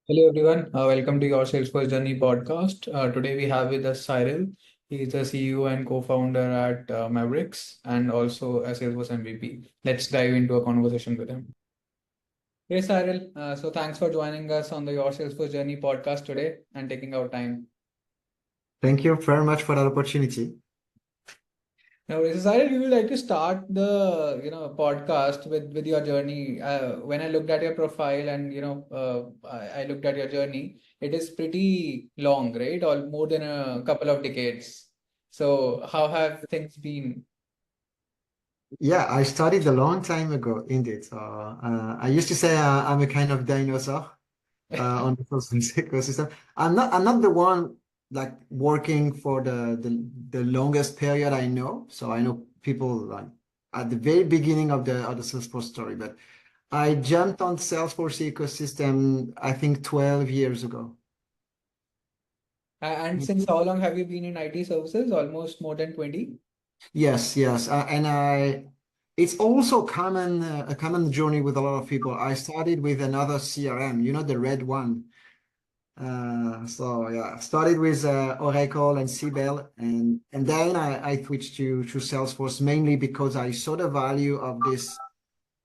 Hello everyone, welcome to your Salesforce Journey podcast. Today we have with us Cyril. He is the CEO and co-founder at Mavericx and also a Salesforce MVP. Let's dive into a conversation with him. Hey Cyril, so thanks for joining us on the Your Salesforce Journey podcast today and taking our time. Thank you very much for that opportunity. Now, Cyril, we would like to start the podcast with your journey. When I looked at your profile and I looked at your journey, it is pretty long, right? Or more than a couple of decades. So how have things been? Yeah, I studied a long time ago, indeed. I used to say I'm a kind of dinosaur on the Salesforce ecosystem. I'm not the one like working for the longest period I know. So I know people like at the very beginning of the Salesforce story, but I jumped on Salesforce ecosystem, I think 12 years ago. And since how long have you been in IT services? Almost more than 20? Yes, yes, it's also common a common journey with a lot of people. I started with another CRM, the red one. So yeah, started with Oracle and Siebel, and then I switched to Salesforce mainly because I saw the value of this.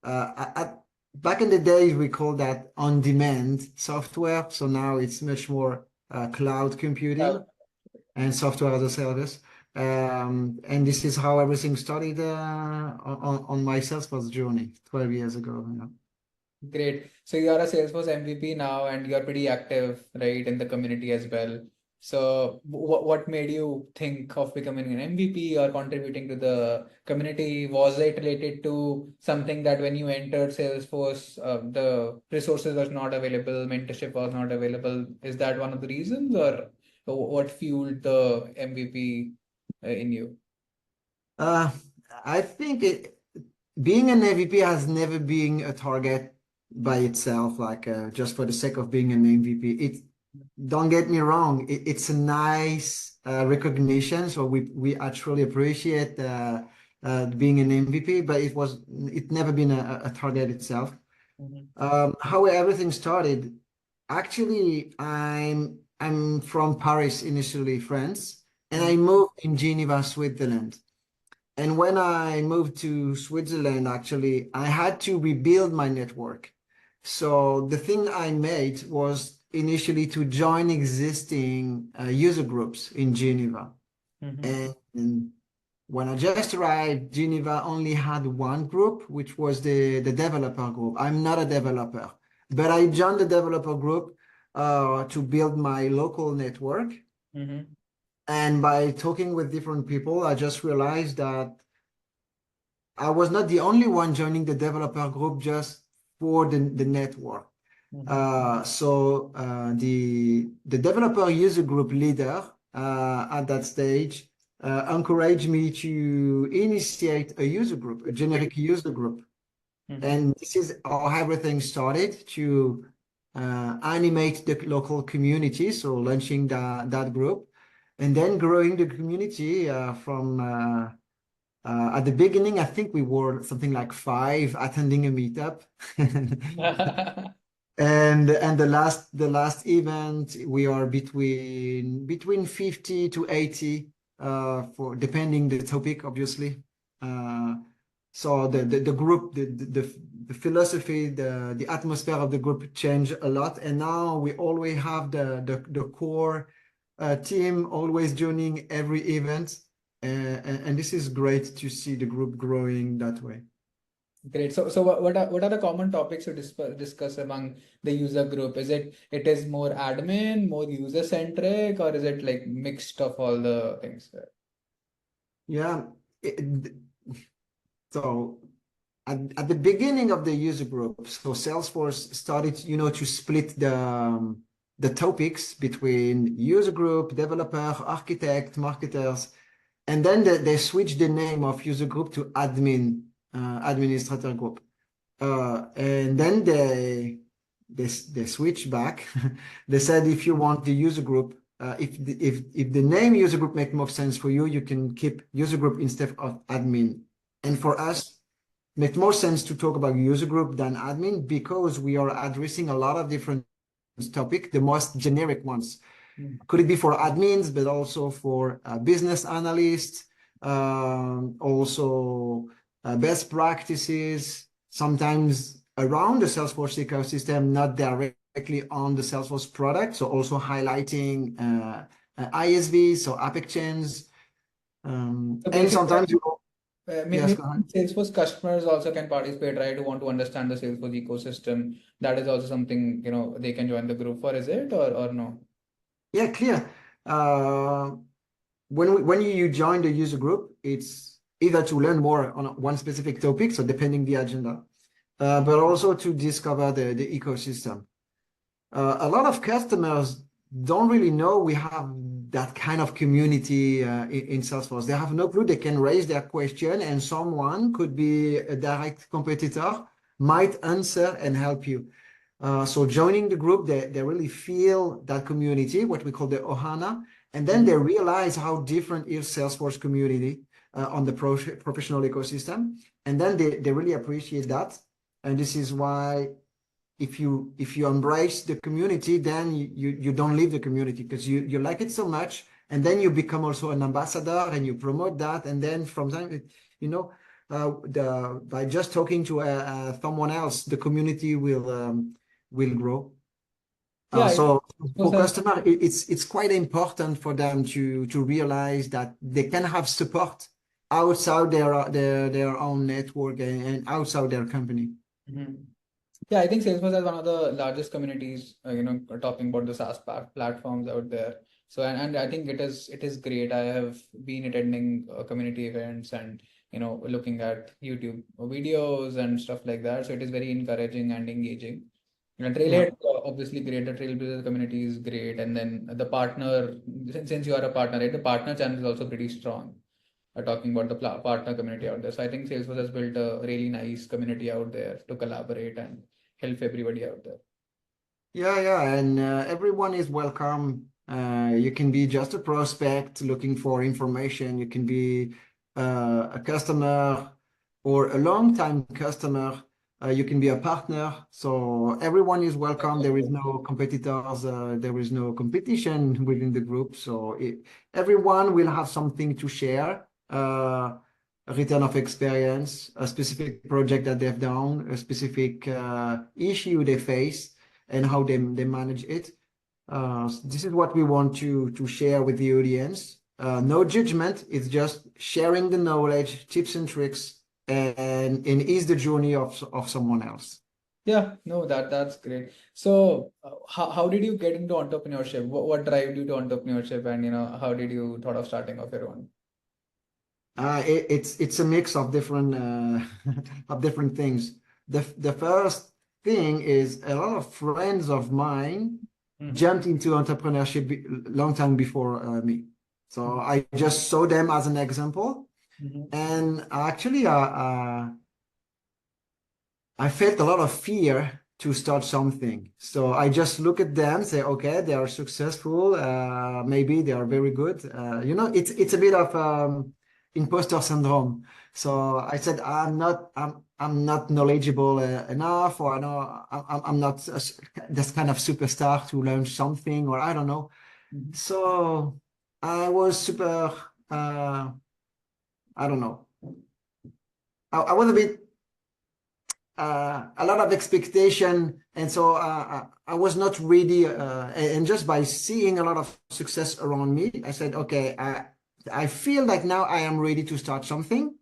Back in the days, we called that on-demand software. So now it's much more cloud Yeah. computing and software as a service. And this is how everything started on my Salesforce journey 12 years ago. Great. So you are a Salesforce MVP now and you're pretty active, right, in the community as well. So what made you think of becoming an MVP or contributing to the community? Was it related to something that when you entered Salesforce, the resources was not available, mentorship was not available? Is that one of the reasons, or what fueled the MVP in you? Uh, I think being an MVP has never been a target by itself, like just for the sake of being an MVP. Don't get me wrong, it's a nice recognition. So we actually appreciate being an MVP, but it never been a target itself. Mhm. How everything started, actually, I'm from Paris initially, France, and I Mhm. moved in Geneva, Switzerland. And when I moved to Switzerland, actually, I had to rebuild my network. So the thing I made was initially to join existing user groups in Geneva. Mhm. And when I just arrived, Geneva only had one group, which was the developer group. I'm not a developer, but I joined the developer group to build my local network. Mhm. And by talking with different people, I just realized that I was not the only one joining the developer group just for the network. Mhm. The developer user group leader at that stage encouraged me to initiate a user group, a generic user group. Mhm. And this is how everything started to animate the local community. So launching that group and then growing the community from at the beginning, I think we were something like five attending a meetup. And the last event we are between 50 to 80 for depending the topic, obviously. Uh, so the group the philosophy the atmosphere of the group changed a lot, and now we always have the core team always joining every event, and this is great to see the group growing that way. Great. So what are the common topics you discuss among the user group? It is more admin, more user centric, or is it like mixed of all the things? Yeah. it- so at the beginning of the user group, so Salesforce started, to split the topics between user group, developer, architect, marketers, and then they switched the name of user group to administrator group. And then they switched back. They said if you want the user group, if the name user group make more sense for you, you can keep user group instead of admin. And for us, make more sense to talk about user group than admin because we are addressing a lot of different topic, the most generic ones. Mm. Could it be for admins, but also for business analysts, also best practices, sometimes around the Salesforce ecosystem, not directly on the Salesforce product. So also highlighting ISVs, so App Exchange. So And basically, sometimes you yes, maybe go ahead. Salesforce customers also can participate, right? Who want to understand the Salesforce ecosystem. That is also something, they can join the group for, is it, or no? Yeah, clear. Uh, when you join the user group, it's either to learn more on one specific topic, so depending the agenda, but also to discover the ecosystem. A lot of customers don't really know we have that kind of community in Salesforce. They have no clue. They can raise their question, and someone could be a direct competitor, might answer and help you. So joining the group, they really feel that community, what we call the Ohana, and then they realize how different is Salesforce community on the professional ecosystem. And then they really appreciate that. And this is why if you embrace the community, then you don't leave the community because you like it so much. And then you become also an ambassador and you promote that. And then from time, by just talking to someone else, the community will grow. Yeah, So for so customer, it's quite important for them to realize that they can have support outside their own network and outside their company. Mhm. Yeah, I think Salesforce has one of the largest communities, talking about the SaaS platforms out there. So, and I think it is great. I have been attending community events and, looking at YouTube videos and stuff like that. So it is very encouraging and engaging. And Yeah. Trailhead, obviously great. The Trailblazer community is great. And then the partner, since you are a partner, right? The partner channel is also pretty strong. Talking about the partner community out there. So I think Salesforce has built a really nice community out there to collaborate and help everybody out there. Yeah, and everyone is welcome. You can be just a prospect looking for information. You can be a customer or a long-time customer. You can be a partner. So everyone is welcome. There is no competitors. There is no competition within the group. So everyone will have something to share. A return of experience, a specific project that they've done, a specific issue they face and how they manage it. This is what we want to share with the audience. No judgment. It's just sharing the knowledge, tips and tricks, and ease the journey of someone else. Yeah, no, that's great. So, how did you get into entrepreneurship? What drive you to entrepreneurship, and how did you thought of starting off your own? It's a mix of different of different things. The first thing is a lot of friends of mine jumped into entrepreneurship long time before me. So I just saw them as an example, and actually, I felt a lot of fear to start something. So I just look at them, say, okay, they are successful. Maybe they are very good. It's a bit of imposter syndrome. So I said, I'm not knowledgeable enough, or I know I'm not this kind of superstar to learn something, or I don't know. So I was super, I don't know. I was a bit a lot of expectation, and so I was not ready. And just by seeing a lot of success around me, I said, okay, I feel like now I am ready to start something.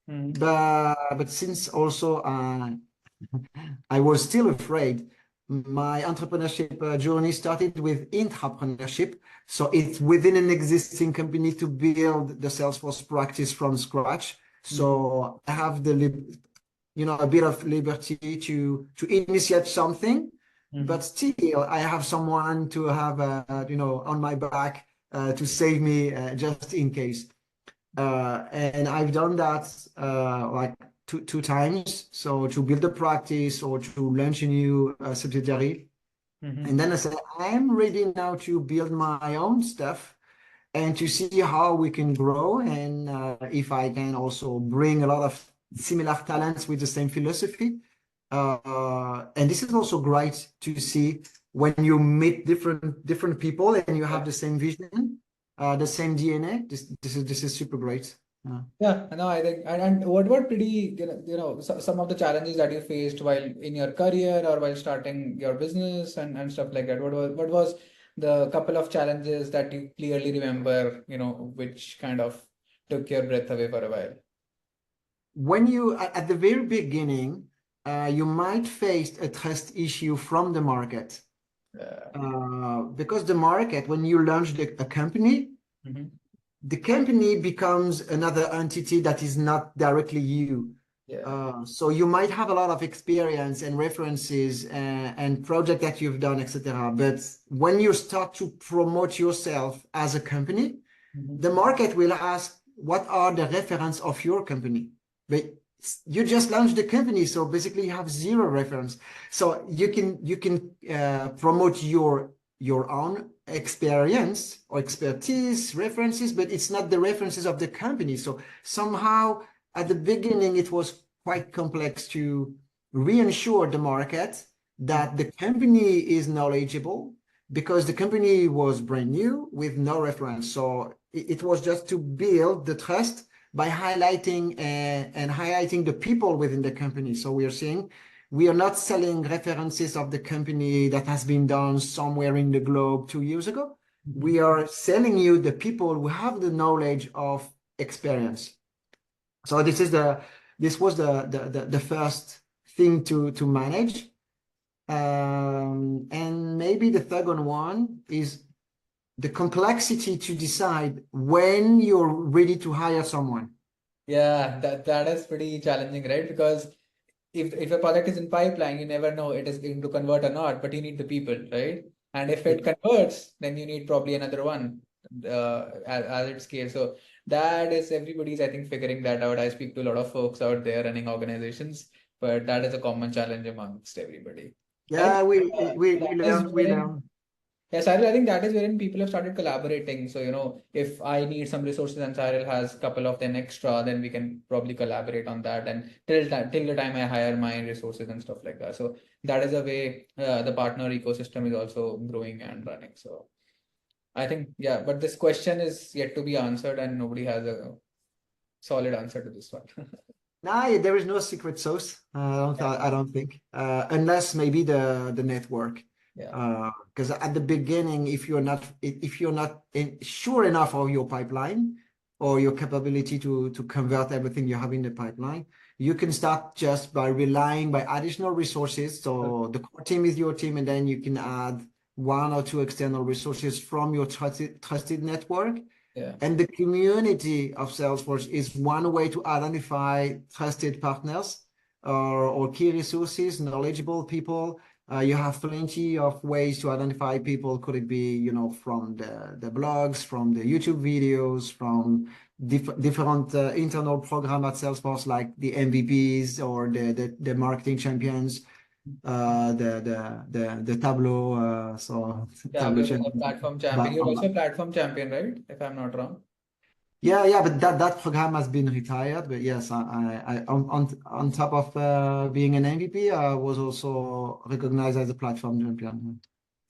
But since also I was still afraid, my entrepreneurship journey started with intrapreneurship. So it's within an existing company to build the Salesforce practice from scratch. So I have a bit of liberty to initiate something, but still I have someone to have on my back to save me just in case. And I've done that like two times. So to build a practice or to launch a new subsidiary. And then I said, I'm ready now to build my own stuff and to see how we can grow, and if I can also bring a lot of similar talents with the same philosophy. And this is also great to see when you meet different people and you have the same vision, the same DNA. This is super great. Yeah, no, I think, and what pretty, some of the challenges that you faced while in your career or while starting your business and stuff like that. What was the couple of challenges that you clearly remember, which kind of took your breath away for a while? When you at the very beginning, you might face a trust issue from the market. Because the market, when you launch a company, the company becomes another entity that is not directly you. So you might have a lot of experience and references and project that you've done, etc. But when you start to promote yourself as a company, the market will ask, what are the reference of your company? But you just launched the company, so basically you have zero reference. So you can promote your own experience or expertise, references, but it's not the references of the company. So somehow at the beginning, it was quite complex to reassure the market that the company is knowledgeable, because the company was brand new with no reference. So it was just to build the trust by highlighting and highlighting the people within the company. So we are seeing, we are not selling references of the company that has been done somewhere in the globe 2 years ago. We are selling you the people who have the knowledge of experience. So this was the first thing to manage. And maybe the second one is the complexity to decide when you're ready to hire someone. Yeah, that is pretty challenging, right? Because if a project is in pipeline, you never know it is going to convert or not, but you need the people, right? And if it converts, then you need probably another one as it scales. So that is everybody's, I think, figuring that out. I speak to a lot of folks out there running organizations, but that is a common challenge amongst everybody. Yeah, we That learn. Yeah, Cyril, I think that is wherein people have started collaborating. So, if I need some resources and Cyril has a couple of them extra, then we can probably collaborate on that. And till the time I hire my resources and stuff like that. So that is a way the partner ecosystem is also growing and running. So I think, yeah, but this question is yet to be answered and nobody has a solid answer to this one. Nah, there is no secret sauce. I don't think, unless maybe the network. Yeah. Because at the beginning, if you're not sure enough of your pipeline or your capability to convert everything you have in the pipeline, you can start just by relying by additional resources. So the core team is your team, and then you can add 1 or 2 external resources from your trusted network. Yeah. And the community of Salesforce is one way to identify trusted partners or key resources, knowledgeable people. You have plenty of ways to identify people. Could it be, from the blogs, from the YouTube videos, from different internal program at Salesforce, like the MVPs or the marketing champions, the Tableau. Yeah, Tableau the champions. platform champion. You're also a platform champion, right? If I'm not wrong. Yeah, but that program has been retired. But yes, I on top of being an MVP, I was also recognized as a platform champion.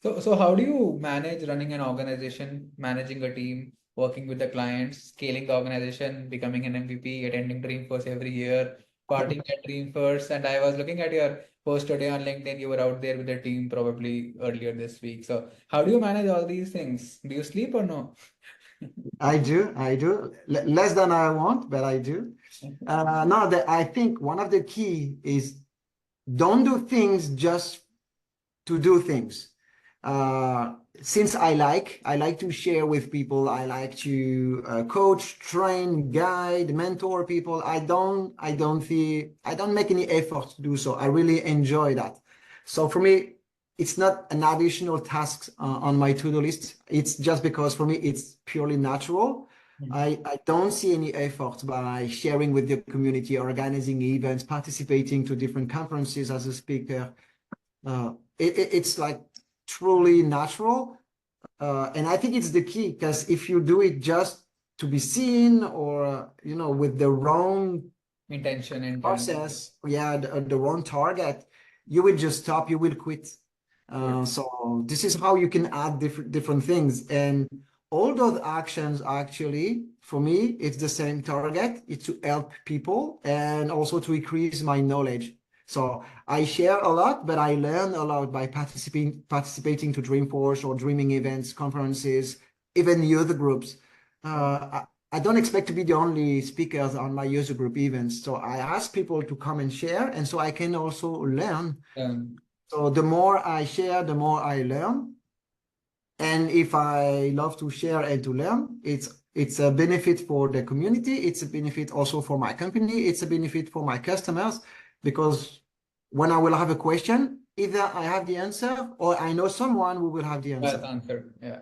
So how do you manage running an organization, managing a team, working with the clients, scaling the organization, becoming an MVP, attending Dreamforce every year, partying at Dreamforce? And I was looking at your post today on LinkedIn. You were out there with the team probably earlier this week. So how do you manage all these things? Do you sleep or no? I do. Less than I want, but I do. No, I think one of the key is don't do things just to do things. Since I like to share with people, I like to coach, train, guide, mentor people. I don't make any effort to do so. I really enjoy that. So for me, it's not an additional task on my to-do list. It's just because for me, it's purely natural. I don't see any effort by sharing with the community, organizing events, participating to different conferences as a speaker. It's like truly natural. And I think it's the key, because if you do it just to be seen or, with the wrong Intention. process, the wrong target, you will just stop, you will quit. So this is how you can add different things. And all those actions actually, for me, it's the same target. It's to help people and also to increase my knowledge. So I share a lot, but I learn a lot by participating to Dreamforce or dreaming events, conferences, even user groups. I don't expect to be the only speakers on my user group events. So I ask people to come and share, and so I can also learn. So the more I share, the more I learn. And if I love to share and to learn, it's a benefit for the community. It's a benefit also for my company. It's a benefit for my customers, because when I will have a question, either I have the answer or I know someone who will have the answer. Answer. Yeah.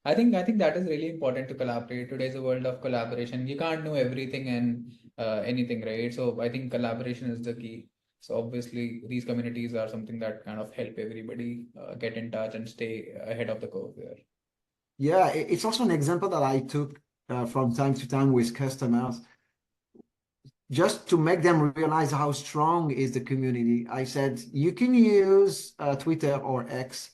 I think that is really important to collaborate. Today's a world of collaboration. You can't know everything and anything, right? So I think collaboration is the key. So obviously these communities are something that kind of help everybody get in touch and stay ahead of the curve there. Yeah, it's also an example that I took from time to time with customers, just to make them realize how strong is the community. I said, you can use Twitter or X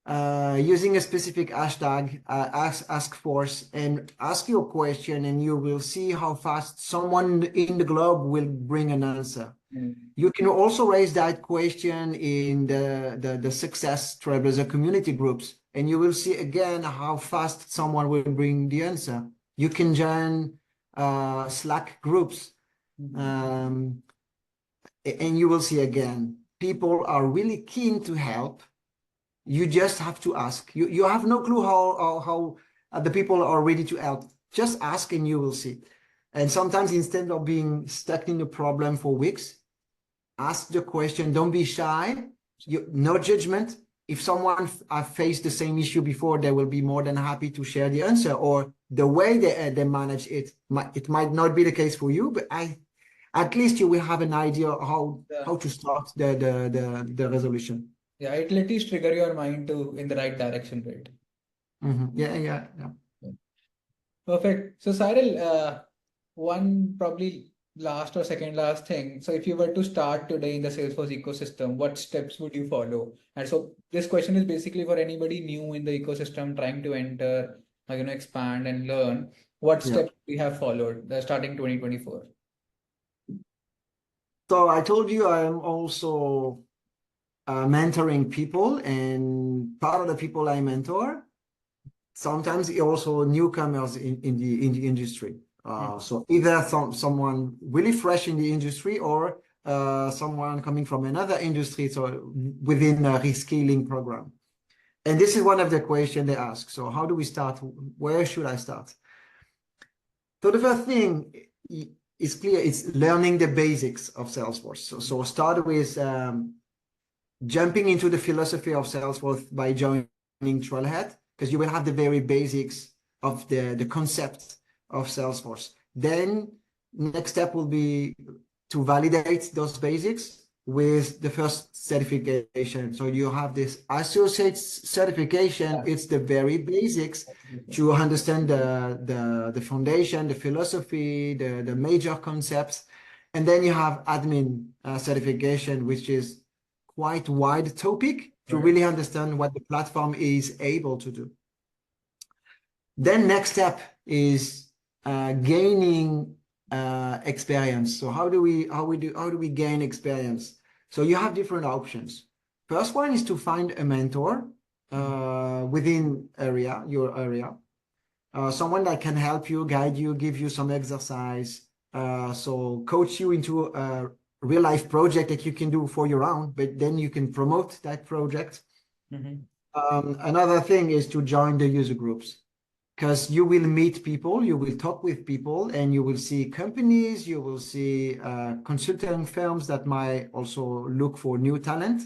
using a specific hashtag, ask force, and ask your question, and you will see how fast someone in the globe will bring an answer. You can also raise that question in the success trailblazer community groups, and you will see again how fast someone will bring the answer. You can join Slack groups, and you will see again, people are really keen to help. You just have to ask. You have no clue how the people are ready to help. Just ask and you will see. And sometimes instead of being stuck in a problem for weeks, ask the question. Don't be shy. No judgment. If someone have faced the same issue before, they will be more than happy to share the answer, or the way they manage it. It might not be the case for you, but at least you will have an idea how to start the resolution. Yeah, it'll at least trigger your mind to in the right direction, right? Yeah. Perfect. So Cyril, one probably last or second last thing. So if you were to start today in the Salesforce ecosystem, what steps would you follow? And so this question is basically for anybody new in the ecosystem trying to enter, expand and learn. What steps we have followed starting 2024? So I told you I am also mentoring people, and part of the people I mentor, sometimes also newcomers in the industry. So either someone really fresh in the industry, or someone coming from another industry, so within a reskilling program. And this is one of the questions they ask. So how do we start? Where should I start? So the first thing is clear. It's learning the basics of Salesforce. So start with jumping into the philosophy of Salesforce by joining Trailhead, because you will have the very basics of the concept of Salesforce. Then next step will be to validate those basics with the first certification. So you have this associate certification. It's the very basics to understand the foundation, the philosophy, the major concepts. And then you have admin certification, which is quite wide topic to really understand what the platform is able to do. Then next step is gaining experience. So how do we gain experience? So you have different options. First one is to find a mentor within your area, someone that can help you, guide you, give you some exercise, so coach you into a real life project that you can do for your own, but then you can promote that project. Another thing is to join the user groups, because you will meet people, you will talk with people, and you will see companies, you will see consulting firms that might also look for new talent.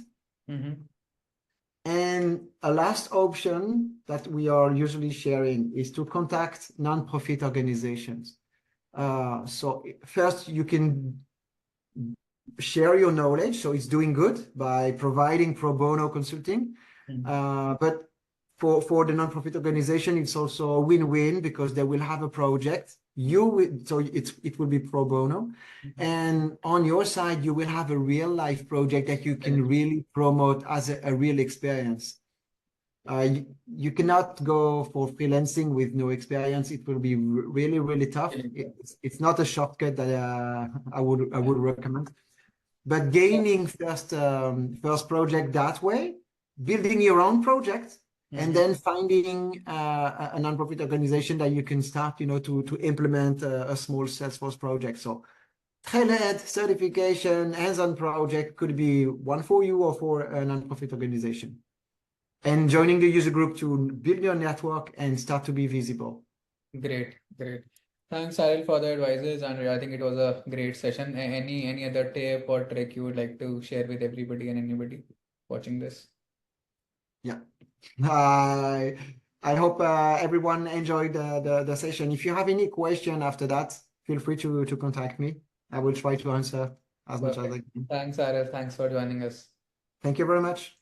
And a last option that we are usually sharing is to contact non-profit organizations. So first you can share your knowledge, so it's doing good by providing pro bono consulting. But for the non-profit organization, it's also a win-win, because they will have a project so it will be pro bono, and on your side you will have a real life project that you can really promote as a real experience. You cannot go for freelancing with no experience. It will be really, really tough. It's not a shortcut that I would recommend. But gaining first project that way, building your own project, and then finding a nonprofit organization that you can start, to implement a small Salesforce project. So trailhead, certification, hands-on project could be one for you or for a nonprofit organization. And joining the user group to build your network and start to be visible. Great. Thanks, Cyril, for the advices, and I think it was a great session. Any other tip or trick you would like to share with everybody and anybody watching this? Yeah. I hope everyone enjoyed the session. If you have any question after that, feel free to contact me. I will try to answer as much as I can. Thanks, Cyril. Thanks for joining us. Thank you very much.